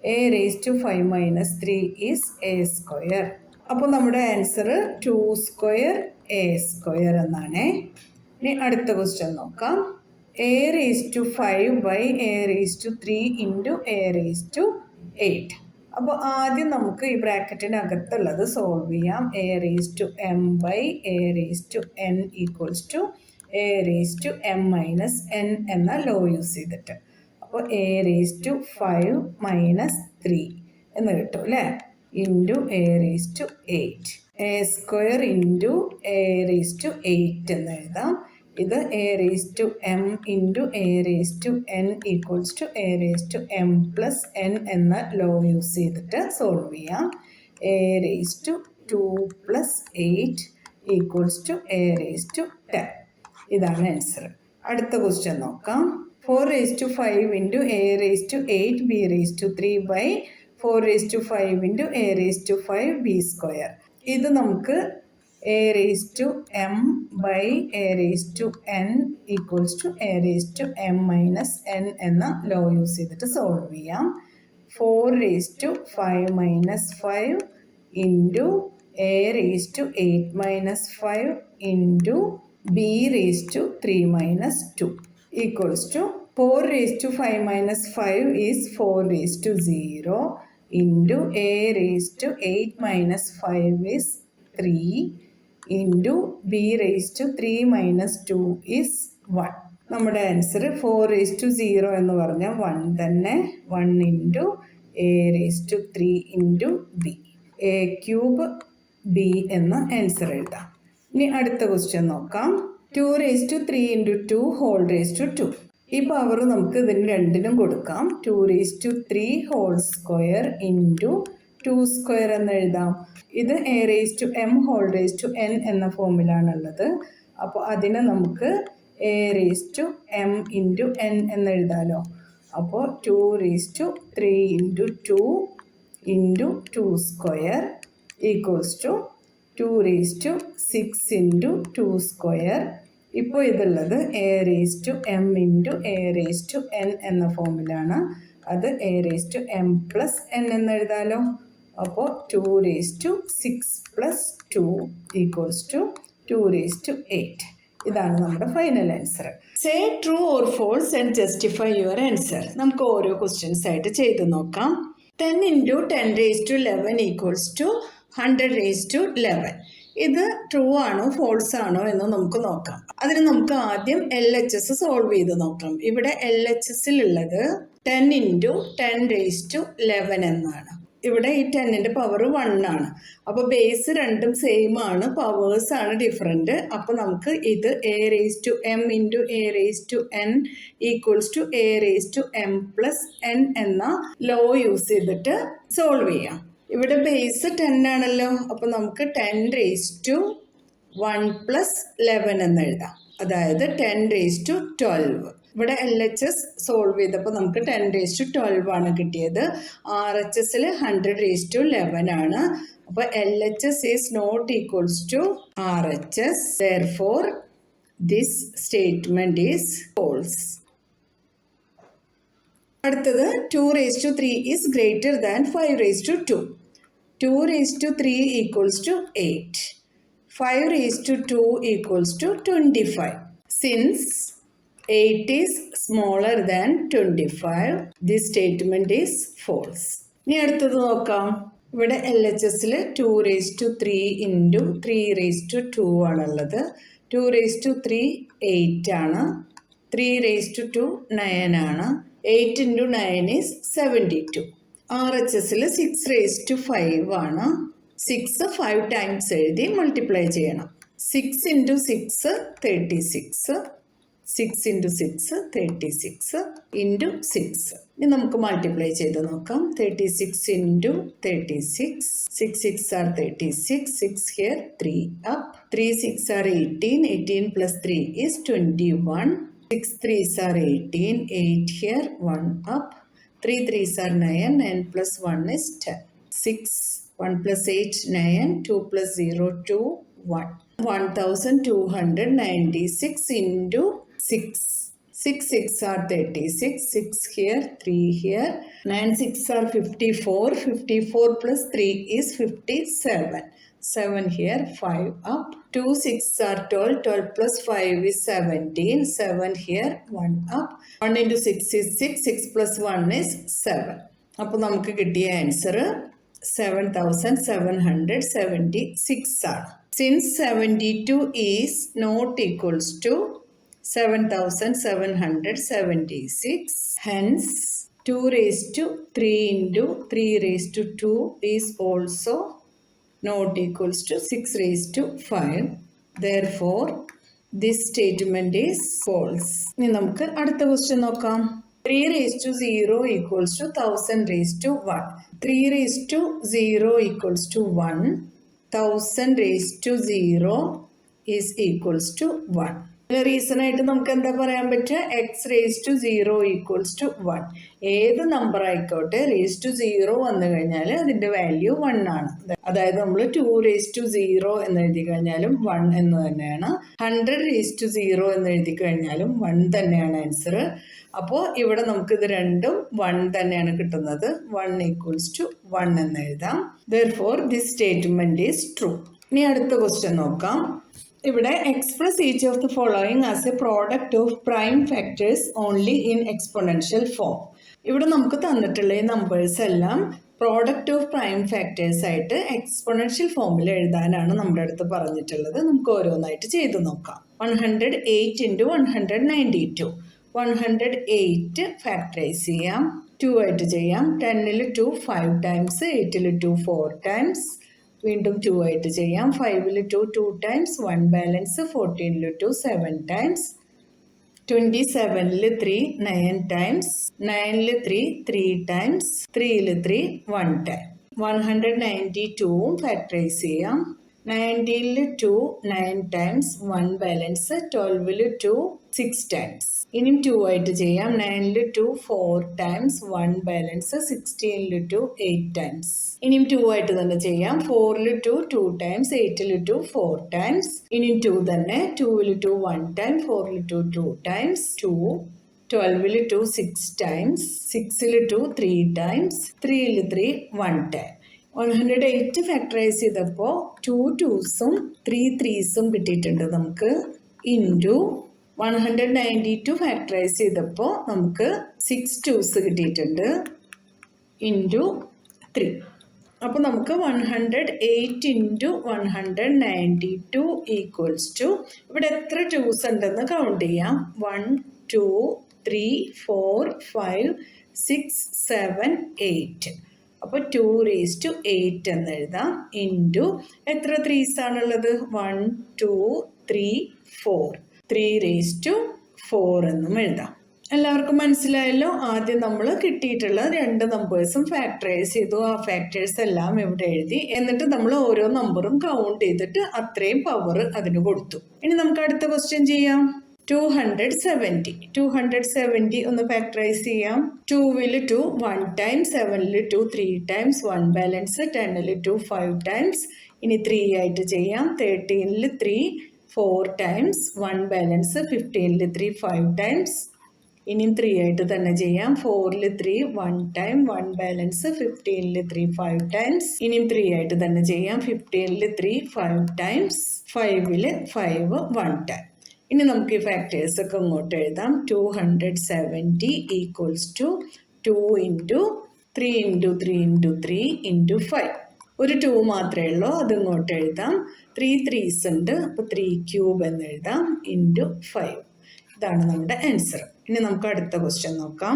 a raised to 5 minus 3 is a square. അപ്പോൾ നമ്മുടെ ആൻസർ 2 സ്ക്വയർ a സ്ക്വയർ എന്നാണ്. ഇനി അടുത്ത ക്വസ്റ്റ്യൻ നോക്കാം. a raised to 5 by a raised to 3 into a raised to 8. അപ്പോൾ ആദ്യം നമുക്ക് ഈ ബ്രാക്കറ്റിനകത്തുള്ളത് സോൾവ് ചെയ്യാം. a raised to m by a raised to n equals to a raised to m minus n എന്ന ലോ യൂസ് ചെയ്തിട്ട്. അപ്പോൾ a raised to 5 minus 3 എന്ന് കിട്ടും അല്ലേ, into a raised to 8. a square into a raised to 8 എന്ന് എഴുതാം. ഇത് a raised to m into a raised to n equals to a raised to m plus n എന്ന law use ചെയ്തിട്ട് solve ചെയ്യാം. a raised to 2 plus 8 equals to a raised to 10. ഇതാണ് answer. അടുത്ത question നോക്കാം. 4 raised to 5 into a raised to 8 b raised to 3 by 4 raised to 5 into a raised to 5 b square. ഇത് നമുക്ക് a raised to m by a raised to n equals to a raised to m minus n എന്ന law use ചെയ്തിട്ട് solve ചെയ്യാം. 4 raised to 5 minus 5 into a raised to 8 minus 5 into b raised to 3 minus 2 equals to 4 raised to 5 minus 5 is 4 raised to 0 into a raised to 8 minus 5 is 3 into b raised to 3 minus 2 is 1. നമ്മുടെ answer 4 raised to 0 എന്ന് പറഞ്ഞാൽ 1 തന്നെ, 1 into a raised to 3 into b, a cube b എന്ന answer എഴുതാം. ഇനി അടുത്ത question നോക്കാം. 2 raised to 3 into 2 whole raised to 2. ഈ പവർ നമുക്ക് ഇതിന് രണ്ടിനും കൊടുക്കാം. 2 raised to 3 whole square into 2 square എന്ന് എഴുതാം. ഇത് a raised to m whole raised to n എന്ന ഫോമിലാണുള്ളത്. അപ്പോൾ അതിനെ നമുക്ക് a raised to m into n എന്ന് എഴുതാമല്ലോ. അപ്പോൾ 2 raised to 3 into 2 into 2 square equals to 2 raised to 6 into 2 square. ഇപ്പോൾ ഇതുള്ളത് a raised to m into a raised to n എന്ന ഫോമിലാണ്. അത് a raised to m plus n എന്ന് എഴുതാമല്ലോ. അപ്പോൾ 2 raised to 6 plus 2 equals to 2 raised to 8. ഇതാണ് നമ്മുടെ final answer. Say true or false and justify your answer. നമുക്ക് ഓരോ questions ആയിട്ട് ചെയ്ത് നോക്കാം. 10 into 10 raised to 11 equals to 100 raised to 11. ഇത് ട്രൂ ആണോ ഫോൾസ് ആണോ എന്ന് നമുക്ക് നോക്കാം. അതിന് നമുക്ക് ആദ്യം LHS സോൾവ് ചെയ്ത് നോക്കാം. ഇവിടെ LHSലുള്ളത് 10 into 10 raised to 11 എന്നാണ്. ഇവിടെ ഈ 10ന്റെ പവർ 1 ആണ്. അപ്പോൾ ബേസ് രണ്ടും സെയിം ആണ്, പവേഴ്സ് ആണ് ഡിഫറെൻറ്റ്. അപ്പോൾ നമുക്ക് ഇത് a raised to m into a raised to n equals to a raised to m plus n എന്ന ലോ യൂസ് ചെയ്തിട്ട് സോൾവ് ചെയ്യാം. ഇവിടെ ബേസ് 10 ആണല്ലോ. അപ്പോൾ നമുക്ക് 10 raised to 1 plus 11 എന്ന് എഴുതാം. അതായത് 10 raised to 12. ഇവിടെ LHS സോൾവ് ചെയ്തപ്പോൾ നമുക്ക് 10 raised to 12 ആണ് കിട്ടിയത്. RHSൽ 100 raised to 11 ആണ്. അപ്പോൾ LHS is not equals to RHS. Therefore, this statement is false. അടുത്തത് 2 raised to 3 is greater than 5 raised to 2. 2 raised to 3 equals to 8. 5 raised to 2 equals to 25. Since 8 is smaller than 25, this statement is false. ഇനി അടുത്തത് നോക്കാം. ഇവിടെ LHSൽ 2 raised to 3 into 3 raised to 2 ആണുള്ളത്. 2 raised to 3 8 ആണ്. 3 raised to 2 9 ആണ്. 8 into 9 is 72. RHSൽ 6 raised to 5 ആണ്. 6 5 times എഴുതി multiply ചെയ്യണം. 6 into 6 36. 6 into 6 36 into 6. ഇനി നമുക്ക് മൾട്ടിപ്ലൈ ചെയ്ത് നോക്കാം. 36 into 36. 6 6 are 36. 6 here 3 up. 3 6 are 18. 18 plus 3 is 21. 6 3s are 18. 8 here 1 up. 3 3s are 9. 9 plus 1 is 10. 6 1 plus 8 9. 2 plus 0 2 1. 1296 into 6. 6 6 are 36, 6 here, 3 here, 9 6 are 54, 54 plus 3 is 57, 7 here, 5 up, 2 6 are 12, 12 plus 5 is 17, 7 here, 1 up, 1 into 6 is 6, 6 plus 1 is 7. അപ്പോൾ നമുക്ക് കിട്ടിയ answer 7776 ആണ്. Since 72 is not equals to 7776, hence 2 raised to 3 into 3 raised to 2 is also not equals to 6 raised to 5. Therefore, this statement is false. ഇനി നമുക്ക് അടുത്ത question നോക്കാം. 3 raised to 0 equals to 1000 raised to 1. 3 raised to 0 equals to 1. 1000 raised to 0 is equals to 1. Reason ആയിട്ട് നമുക്ക് എന്താ പറയാൻ പറ്റുക? X raise to 0 equals to 1. ഏത് നമ്പർ ആയിക്കോട്ടെ റേസ് ടു 0 വന്നു കഴിഞ്ഞാൽ അതിൻ്റെ വാല്യൂ 1 ആണ്. അതായത് നമ്മൾ 2 റേസ് ടു 0 എന്ന് എഴുതി കഴിഞ്ഞാലും 1 എന്ന് തന്നെയാണ്. 100 റേസ് ടു 0 എന്ന് എഴുതി കഴിഞ്ഞാലും 1 തന്നെയാണ് ആൻസർ. അപ്പോൾ ഇവിടെ നമുക്ക് ഇത് രണ്ടും 1 തന്നെയാണ് കിട്ടുന്നത്. 1 ഈക്വൽസ് ടു 1 എന്ന് എഴുതാം. Therefore, this statement is true. ഇനി അടുത്ത ക്വസ്റ്റ്യൻ നോക്കാം. ഇവിടെ express each of the following as A product of prime factors only in exponential form. ഇവിടെ നമുക്ക് തന്നിട്ടുള്ള ഈ നമ്പേഴ്സ് എല്ലാം പ്രോഡക്റ്റ് ഓഫ് പ്രൈം ഫാക്ടേഴ്സ് ആയിട്ട് എക്സ്പൊണൻഷ്യൽ ഫോമിൽ എഴുതാനാണ് നമ്മുടെ അടുത്ത് പറഞ്ഞിട്ടുള്ളത്. നമുക്ക് ഓരോന്നായിട്ട് ചെയ്ത് നോക്കാം. 108 into 192. 108 ഫാക്ടറൈസ് ചെയ്യാം. 2 ആയിട്ട് ചെയ്യാം. 10ൽ 2 5 ടൈംസ്, 8ൽ 2 4 ടൈംസ്. വീണ്ടും 2 ആയിട്ട് ചെയ്യാം. 5ൽ 2 2 ടൈംസ്, 1 ബാലൻസ്. 14ൽ 2 7 ടൈംസ്. 27ൽ 3 9 ടൈംസ്. 9ൽ 3 3 ടൈംസ്. 3ൽ 3 1 ടൈം. 192 ഫാക്ടറൈസ് ചെയ്യാം. 90ൽ 2 9 ടൈംസ്, 1 ബാലൻസ്. 12ൽ 2 6 ടൈംസ്. ഇനിയും 2 ആയിട്ട് ചെയ്യാം. 9ൽ 2 4 ടൈംസ്, 1 ബാലൻസ്. 16ൽ 2 8 ടൈംസ്. ഇനിയും 2 ആയിട്ട് തന്നെ ചെയ്യാം. 4ൽ 2 2 ടൈംസ്, 8ൽ 2 4 ടൈംസ്. ഇനിയും 2 തന്നെ. 2ൽ 2 1 ടൈം, 4ൽ 2 2 ടൈംസ്. 2 12ൽ 2 6 ടൈംസ്. 6ൽ 2 3 ടൈംസ്. 3ൽ 3 1 ടൈം. 108 ഫാക്ടറൈസ് ചെയ്തപ്പോൾ 2 2സും 3 3സും കിട്ടിയിട്ടുണ്ട് നമുക്ക്. ഇൻറ്റു 192 ഫാക്ടറൈസ് ചെയ്തപ്പോൾ നമുക്ക് 6 2s കിട്ടിയിട്ടുണ്ട്. ഇൻറ്റു 3. അപ്പോൾ നമുക്ക് 108 ഇൻറ്റു 192 ഈക്വൽസ് ടു, ഇവിടെ എത്ര 2s ഉണ്ടെന്ന് കൗണ്ട് ചെയ്യാം. 1 2 3 4 5 6 7 8. അപ്പോൾ 2 raised to 8 എന്ന് എഴുതാം. ഇൻറ്റു എത്ര 3s ആണുള്ളത്? 1 2 3 4. 3 raised to 4 എന്നും എഴുതാം. എല്ലാവർക്കും മനസ്സിലായല്ലോ. ആദ്യം നമ്മൾ കിട്ടിയിട്ടുള്ള 2 നമ്പേഴ്സും ഫാക്ടറൈസ് ചെയ്തു. ആ ഫാക്ടേഴ്സ് എല്ലാം ഇവിടെ എഴുതി. എന്നിട്ട് നമ്മൾ ഓരോ നമ്പറും കൗണ്ട് ചെയ്തിട്ട് അത്രയും പവർ അതിന് കൊടുത്തു. ഇനി നമുക്ക് അടുത്ത ക്വസ്റ്റ്യൻ ചെയ്യാം. 270 ഒന്ന് ഫാക്ടറൈസ് ചെയ്യാം. 2ൽ 2 1 ടൈം, 7ൽ 2 3 ടൈംസ്, 1 ബാലൻസ്. 10ൽ 2 5 ടൈംസ്. ഇനി 3 ആയിട്ട് ചെയ്യാം. 13ൽ 3 4 ടൈംസ്, 1 ബാലൻസ്. 15ൽ 3 5 ടൈംസ്. ഇനിയും 3 ആയിട്ട് തന്നെ ചെയ്യാം. 4ൽ 3 1 ടൈം, 1 ബാലൻസ്. 15ൽ 3 5 ടൈംസ്. ഇനിയും 3 ആയിട്ട് തന്നെ ചെയ്യാം. 15ൽ 3 5 ടൈംസ്. 5ൽ 5 1 ടൈം. ഇനി നമുക്ക് ഈ ഫാക്ടേഴ്സ് ഒക്കെ ഇങ്ങോട്ട് എഴുതാം. 270 equals to 2 into 3 into 3 into 3 into 5. ഒരു 2 മാത്രമേ ഉള്ളൂ, അത് ഇങ്ങോട്ട് എഴുതാം. 3 3s ഉണ്ട്, അപ്പോൾ 3 ക്യൂബ് എന്ന് എഴുതാം. ഇൻറ്റു 5. ഇതാണ് നമ്മുടെ ആൻസർ. ഇനി നമുക്ക് അടുത്ത ക്വസ്റ്റ്യൻ നോക്കാം.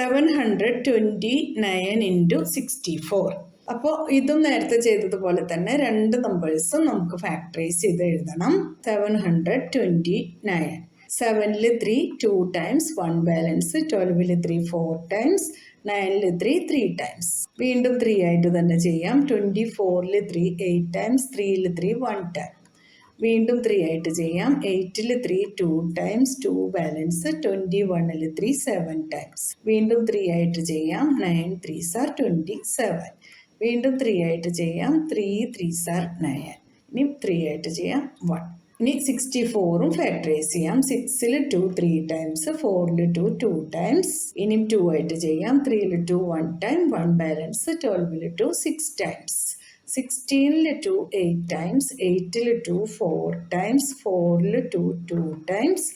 729 ഇൻറ്റു 64. അപ്പോൾ ഇതും നേരത്തെ ചെയ്തതുപോലെ തന്നെ 2 നമ്പേഴ്സും നമുക്ക് ഫാക്ടറൈസ് ചെയ്ത് എഴുതണം. 729. 7ൽ 3 2 ടൈംസ്, 1 ബാലൻസ്. 12ൽ 3 4 ടൈംസ്. 9ൽ 3 3 ടൈംസ്. വീണ്ടും 3 ആയിട്ട് തന്നെ ചെയ്യാം. 24ൽ 3 8 ടൈംസ്. 3ൽ 3 1 ടൈം. വീണ്ടും 3 ആയിട്ട് ചെയ്യാം. 8ൽ 3 2 ടൈംസ്, 2 ബാലൻസ്. 21ൽ 3 7 ടൈംസ്. വീണ്ടും 3 ആയിട്ട് ചെയ്യാം. 9 3s are 27. വീണ്ടും 3 ആയിട്ട് ചെയ്യാം. 3 3s are 9. ഇനി 3 ആയിട്ട് ചെയ്യാം. 1. ഇനി 64ഉം ഫാക്ടറൈസ് ചെയ്യാം. 6ൽ 2 3 ടൈംസ്, 4ൽ 2 2 ടൈംസ്. ഇനിയും 2 ആയിട്ട് ചെയ്യാം. 3ൽ 2 1 ടൈം, 1 ബാലൻസ്. 12ൽ 2 6 ടൈംസ്. 16ൽ 2 8 ടൈംസ്, 8ൽ 2 4 ടൈംസ്, 4ൽ 2 2 ടൈംസ്,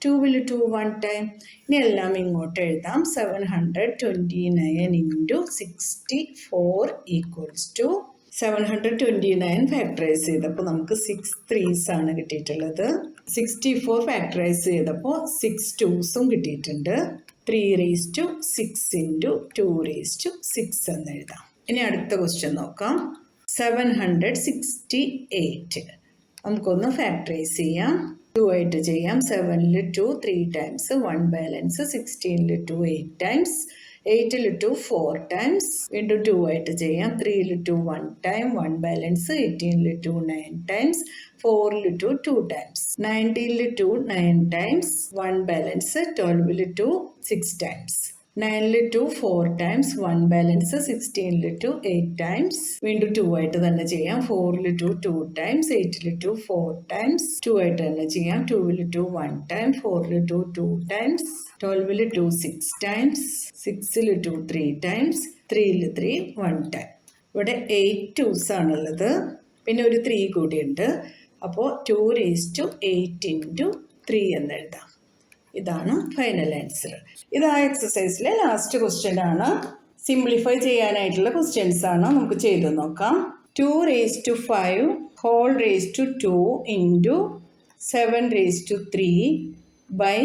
2ൽ 2 1 ടൈം. ഇനി എല്ലാം ഇങ്ങോട്ട് എഴുതാം. 729 ഇൻറ്റു 64 ഈക്വൽസ് ടു 729 ഫാക്ടറൈസ് ചെയ്തപ്പോൾ നമുക്ക് 6 3s ആണ് കിട്ടിയിട്ടുള്ളത്. 64 ഫാക്ടറൈസ് ചെയ്തപ്പോൾ 6 2സും കിട്ടിയിട്ടുണ്ട്. 3 raised to 6 into 2 raised to 6 എന്ന് എഴുതാം. ഇനി അടുത്ത ക്വസ്റ്റ്യൻ നോക്കാം. 768 നമുക്കൊന്ന് ഫാക്ടറൈസ് ചെയ്യാം. 2 ആയിട്ട് ചെയ്യാം. 7ൽ 2 3 ടൈംസ്, 1 ബാലൻസ്. 16ൽ 2 8 ടൈംസ്, 8ൽ 2 4 ടൈംസ്. വീണ്ടും 2 ആയിട്ട് ചെയ്യാം. 3ൽ 2 1 ടൈം, 1 ബാലൻസ്. 18ൽ 2 9 ടൈംസ്, 4ൽ 2 2 ടൈംസ്. 19ൽ 2 9 ടൈംസ്, 1 ബാലൻസ്. 12ൽ 2 6 ടൈംസ്. 9ൽ 2 4 ടൈംസ്, 1 ബാലൻസ്. 16ൽ 2 8 ടൈംസ്. വീണ്ടും 2 ആയിട്ട് തന്നെ ചെയ്യാം. 4ൽ 2 2 ടൈംസ്, 8ൽ 2 4 ടൈംസ്. 2 ആയിട്ട് തന്നെ ചെയ്യാം. 2ൽ 2 1 ടൈം, 4ൽ 2 2 ടൈംസ്. 12ൽ 2 6 ടൈംസ്, 6ൽ 2 3 ടൈംസ്, 3ൽ 3 1 ടൈം. ഇവിടെ 8 2s ആണുള്ളത്. പിന്നെ ഒരു 3 കൂടിയുണ്ട്. അപ്പോൾ 2 raised to 8 ഇൻറ്റു 3 എന്ന് എഴുതാം. ഇതാണ് ഫൈനൽ ആൻസർ. ഇത് ആ എക്സസൈസിലെ ലാസ്റ്റ് ക്വസ്റ്റ്യൻ ആണ്. സിംപ്ലിഫൈ ചെയ്യാനായിട്ടുള്ള ക്വസ്റ്റ്യൻസ് ആണ്. നമുക്ക് ചെയ്ത് നോക്കാം. 2 raised to 5 whole raised to 2 into 7 raised to 3 by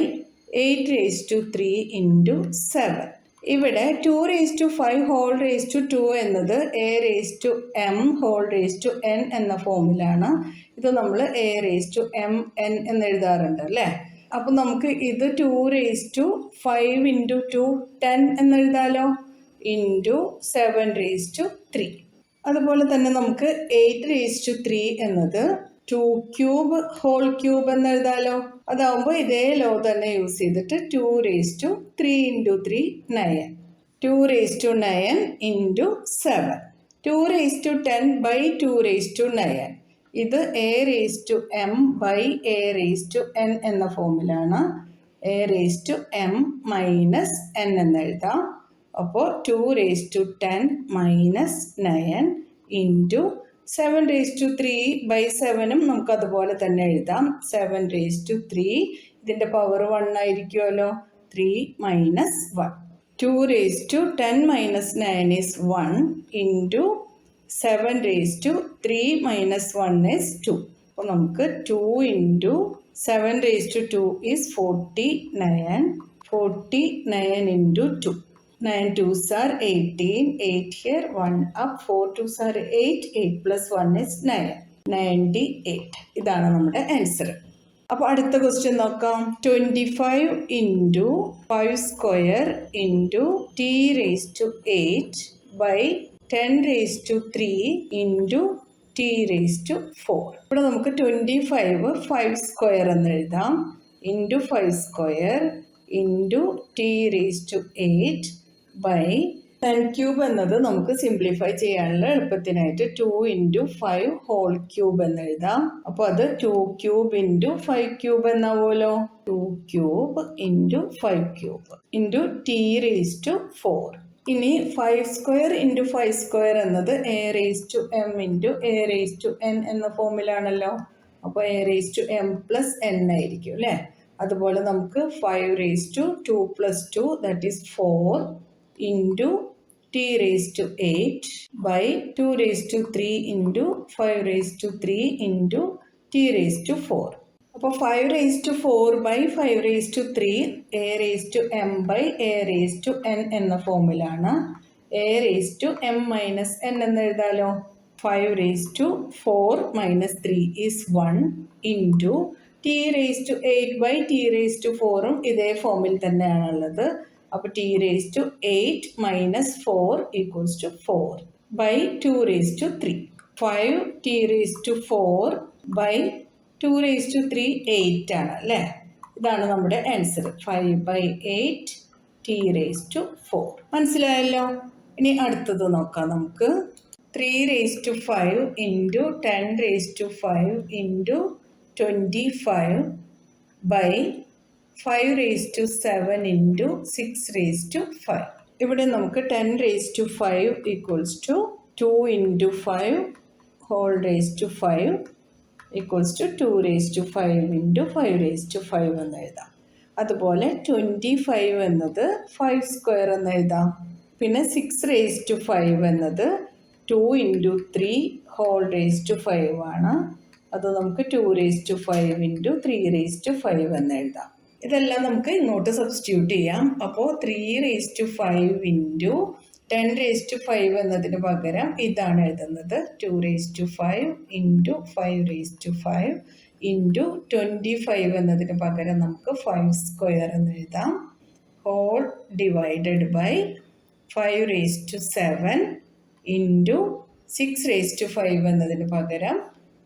8 raised to 3 into 7. ഇവിടെ 2 raised to 5 whole raised to 2 എന്നത് a raised to m whole raised to n എന്ന ഫോമിലാണ്. ഇത് നമ്മൾ a raised to m n എന്ന് എഴുതാറുണ്ട് അല്ലേ. അപ്പം നമുക്ക് ഇത് 2 raised to 5 ഇൻറ്റു 2 10 എന്ന് എഴുതാലോ, ഇൻറ്റു 7 raised to 3. അതുപോലെ തന്നെ നമുക്ക് 8 raised to 3 എന്നത് 2 ക്യൂബ് ഹോൾ ക്യൂബ് എന്ന് എഴുതാലോ. അതാവുമ്പോൾ ഇതേ ലോ തന്നെ യൂസ് ചെയ്തിട്ട് 2 raised to 3 into 3 9. 2 raised to 9 into 7. 2 raised to 10 by 2 raised to 9. ഇത് a raised to m by a raised to n എന്ന ഫോമിലാണ്. a raised to m minus n എന്ന് എഴുതാം. അപ്പോൾ 2 raised to 10 മൈനസ് 9 ഇൻറ്റു 7 raised to 3 ബൈ 7ഉം നമുക്ക് അതുപോലെ തന്നെ എഴുതാം. 7 raised to 3 ഇതിൻ്റെ പവർ 1 ആയിരിക്കുമല്ലോ. 3 മൈനസ് 1. 2 raised to 10 മൈനസ് 9 is 1 into 7 raised to 3 minus 1 is 2. അപ്പോൾ നമുക്ക് 2 into 7 raised to 2 is 49. 49 into 2. 9 2s are 18. 8 here, 1 up. 4 2s are 8. 8 plus 1 is 9. 98. ഇതാണ് നമ്മുടെ ആൻസർ. അപ്പോൾ അടുത്ത ക്വസ്റ്റ്യൻ നോക്കാം. 25 into 5 square into t raised to 8 by 10 raised to 3 into t raised to 4. ഇവിടെ നമുക്ക് 25 5 square എന്ന് എഴുതാം. Into 5 square into t raised to 8 by 10 cube എന്നത് നമുക്ക് സിംപ്ലിഫൈ ചെയ്യാനുള്ള എളുപ്പത്തിനായിട്ട് 2 ഇൻറ്റു 5 ഹോൾ ക്യൂബ് എന്ന് എഴുതാം. അപ്പോൾ അത് 2 ക്യൂബ് ഇൻറ്റു 5 ക്യൂബ് എന്നാവുമല്ലോ. 2 cube into 5 cube into t raised to 4. ഇനി 5 സ്ക്വയർ ഇൻറ്റു 5 സ്ക്വയർ എന്നത് a raised to m into a raised to n എന്ന ഫോമിലാണല്ലോ. അപ്പോൾ a raised to m plus n ആയിരിക്കും അല്ലേ. അതുപോലെ നമുക്ക് 5 raised to 2 plus 2 that is 4 into t raised to 8 by 2 raised to 3 into 5 raised to 3 into t raised to 4. അപ്പോൾ 5 raised to 4 by 5 raised to 3 a raised to m by a raised to n എന്ന ഫോമിലാണ്. a raised to m minus n എന്ന് എഴുതാലോ. 5 raised to 4 minus 3 is 1 into t raised to 8 by t raised to 4ഉം ഇതേ ഫോമിൽ തന്നെയാണുള്ളത്. അപ്പോൾ t raised to 8 minus 4 equals to 4 by 2 raised to 3. 5 t raised to 4 by 2 raised to 3 8 ആണ് അല്ലേ. ഇതാണ് നമ്മുടെ answer. 5 by 8 t raised to 4. മനസ്സിലായല്ലോ. ഇനി അടുത്തത് നോക്കാം നമുക്ക്. 3 raised to 5 into 10 raised to 5 into 25 by 5 raised to 7 into 6 raised to 5. ഇവിടെ നമുക്ക് 10 raised to 5 equals to 2 into 5 whole raised to 5 equals to 2 raised to 5 into 5 raised to 5 എന്ന് എഴുതാം. അതുപോലെ 25 എന്നത് 5 സ്ക്വയർ എന്ന് എഴുതാം. പിന്നെ 6 raised to 5 എന്നത് 2 into 3 whole raised to 5 ആണ്. അത് നമുക്ക് 2 raised to 5 into 3 raised to 5 എന്ന് എഴുതാം. ഇതെല്ലാം നമുക്ക് ഇങ്ങോട്ട് സബ്സ്റ്റിറ്റ്യൂട്ട് ചെയ്യാം. അപ്പോൾ 3 raised to 5 into 10 raised to 5 എന്നതിന് പകരം ഇതാണ് എഴുതുന്നത്. 2 raised to 5 into 5 raised to 5 into 25 എന്നതിന് പകരം നമുക്ക് 5 സ്ക്വയർ എന്ന് എഴുതാം. Whole divided by 5 raised to 7 into 6 raised to 5 എന്നതിന് പകരം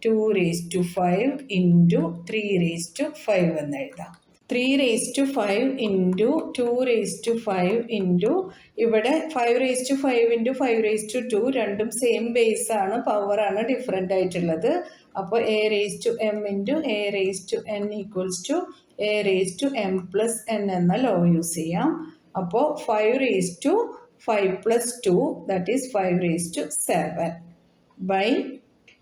2 raised to 5 into 3 raised to 5 എന്ന് എഴുതാം. 3 raised to 5 into 2 raised to 5 into ഇവിടെ 5 raised to 5 into 5 raised to 2 രണ്ടും സെയിം ബേസ് ആണ്, പവറാണ് ഡിഫറെൻ്റ് ആയിട്ടുള്ളത്. അപ്പോൾ a raised to m into a raised to n equals to a raised to m plus n എന്ന law use ചെയ്യാം. അപ്പോൾ 5 raised to 5 plus 2 that is 5 raised to 7 by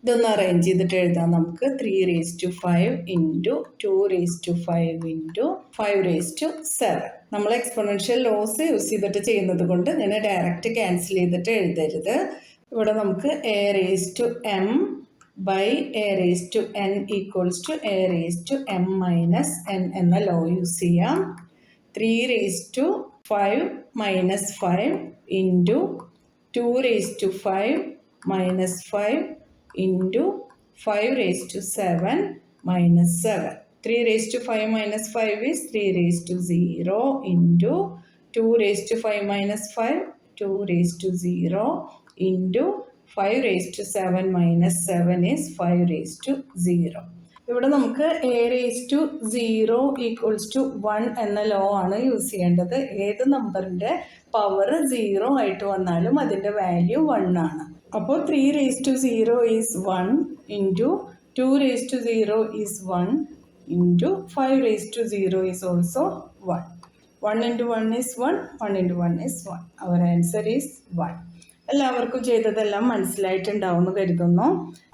ഇതൊന്ന് arrange ചെയ്തിട്ട് എഴുതാം. നമുക്ക് 3 raised to 5 into 2 raised to 5 into 5 raised to 7. നമ്മൾ exponential loss use ചെയ്തിട്ട് ചെയ്യുന്നത് കൊണ്ട് ഞാൻ ഡയറക്റ്റ് ക്യാൻസൽ ചെയ്തിട്ട് എഴുതരുത്. ഇവിടെ നമുക്ക് a raised to m by a raised to n equals to a raised to m minus n എന്ന ലോ യൂസ് ചെയ്യാം. 3 raised to 5 minus 5 into 2 raised to 5 minus 5 into 5 raised to 7 minus 7. 3 raised to 5 minus 5 is 3 raised to 0 into 2 raised to 5 minus 5, 2 raised to 0 into 5 raised to 7 minus 7 is 5 raised to 0. ഇവിടെ നമുക്ക് a raised to 0 equals to 1 എന്ന law ആണ് use ചെയ്യേണ്ടത്. ഏത് നമ്പറിൻ്റെ power 0 ആയിട്ട് വന്നാലും അതിൻ്റെ വാല്യൂ 1 ആണ്. അപ്പോൾ 3 raised to 0 is 1 into 2 raised to 0 is 1 into 5 raised to 0 is also 1. 1 into 1 is 1, 1 into 1 is 1. Our answer is 1. എല്ലാവർക്കും ചെയ്തതെല്ലാം മനസ്സിലായിട്ടുണ്ടാവുമെന്ന് കരുതുന്നു.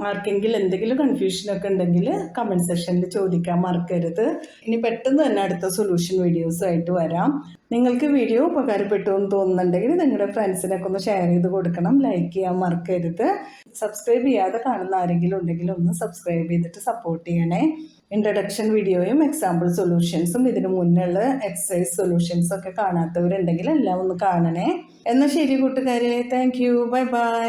ആർക്കെങ്കിലും എന്തെങ്കിലും കൺഫ്യൂഷനൊക്കെ ഉണ്ടെങ്കിൽ കമൻറ്റ് സെക്ഷനിൽ ചോദിക്കാൻ മറക്കരുത്. ഇനി പെട്ടെന്ന് തന്നെ അടുത്ത സൊല്യൂഷൻ വീഡിയോസുമായിട്ട് വരാം. നിങ്ങൾക്ക് വീഡിയോ ഉപകാരപ്പെട്ടു എന്ന് തോന്നുന്നുണ്ടെങ്കിൽ നിങ്ങളുടെ ഫ്രണ്ട്സിനൊക്കെ ഒന്ന് ഷെയർ ചെയ്ത് കൊടുക്കണം, ലൈക്ക് ചെയ്യാൻ മറക്കരുത്. സബ്സ്ക്രൈബ് ചെയ്യാതെ കാണുന്ന ആരെങ്കിലും ഉണ്ടെങ്കിൽ ഒന്ന് സബ്സ്ക്രൈബ് ചെയ്തിട്ട് സപ്പോർട്ട് ചെയ്യണേ. ഇൻട്രഡക്ഷൻ വീഡിയോയും എക്സാമ്പിൾ സൊല്യൂഷൻസും ഇതിനു മുന്നുള്ള എക്സസൈസ് സൊല്യൂഷൻസും ഒക്കെ കാണാത്തവരുണ്ടെങ്കിൽ എല്ലാം ഒന്ന് കാണണേ. എന്നാൽ ശരി കൂട്ടുകാരെ, താങ്ക് യു, ബൈ ബൈ.